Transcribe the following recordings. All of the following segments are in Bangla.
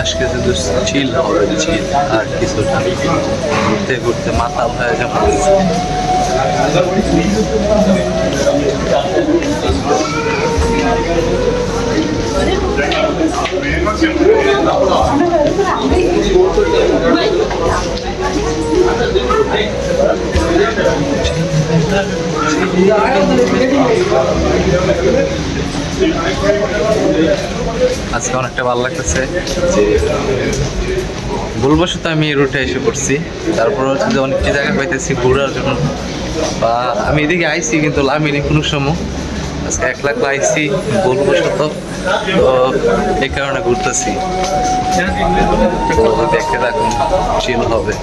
আজকে শুধু চিল হবে, চিল আর কিছুটা ঘুরতে ঘুরতে মাথা হয়ে যাবে। আজকে অনেকটা ভালো লাগতেছে যে ভুলবশত আমি এই রুটে এসে পড়ছি। তারপর হচ্ছে যে অনেকটি জায়গা পাইতেছি ঘোরার জন্য, বা আমি এদিকে আইছি কিন্তু নামিনি কোনো সময়। আজকে 1 লাখ আইছি ভুলবশত, তো এই কারণে ঘুরতেছি। দেখতে থাকুন, চিল হবে।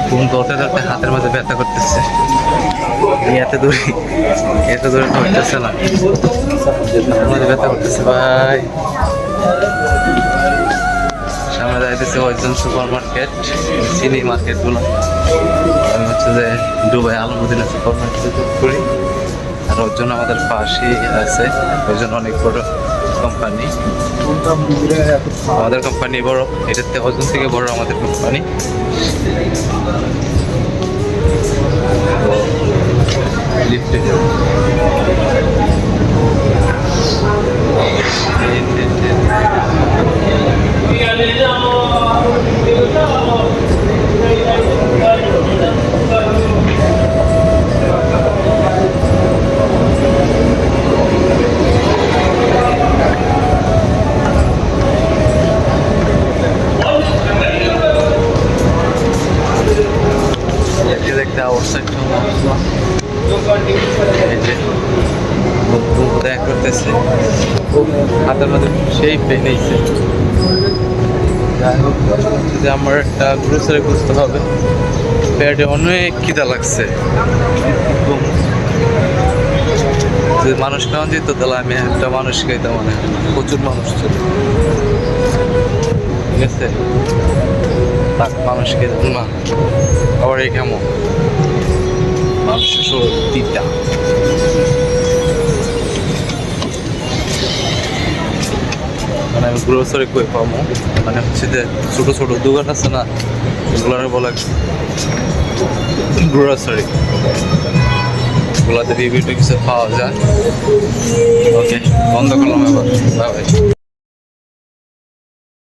ফোন ধরতে ধরতে হাতের মধ্যে ব্যথা করতেছে। এত দূরে ধরতেছে না, হাতের মধ্যে ব্যথা করতেছে ভাই। সামনে যাইতেছে ওইজন সুপার মার্কেট, চিনি মার্কেটগুলো। আমি হচ্ছে যে দুবাই আলমদিনা সুপার মার্কেটে যোগ করি, আর ওর জন্য আমাদের পাশেই আছে। ওই জন্য অনেক বড় কোম্পানি, আমাদের কোম্পানি বড়, এটার থেকে ওজন থেকে বড় আমাদের কোম্পানি। লিফটে দেখতে আউটসাইডটা দেখা করতেছে, হাতের মধ্যে সেই পেন হয়েছে। যাই হোক, যদি আমার একটা গ্রোসারি খুঁজতে হবে, পেটে অনেক খিদা লাগছে। যদি মানুষ খাওয়া যেত তাহলে আমি একটা মানুষ খাইতাম, মানে প্রচুর মানুষ ছিল, ঠিক আছে। মানুষ খেতাম না, আবার এই কেমন মানুষ তিতা। মানে আমি গ্রোসারি কই পাবো, মানে হচ্ছে যে ছোটো ছোটো দোকান আছে না, এগুলোর বলে গ্রোসারি। এগুলোতে বিভিন্ন কিছু পাওয়া যায়। ওকে, বন্ধ করলাম এবার, বাই বাই।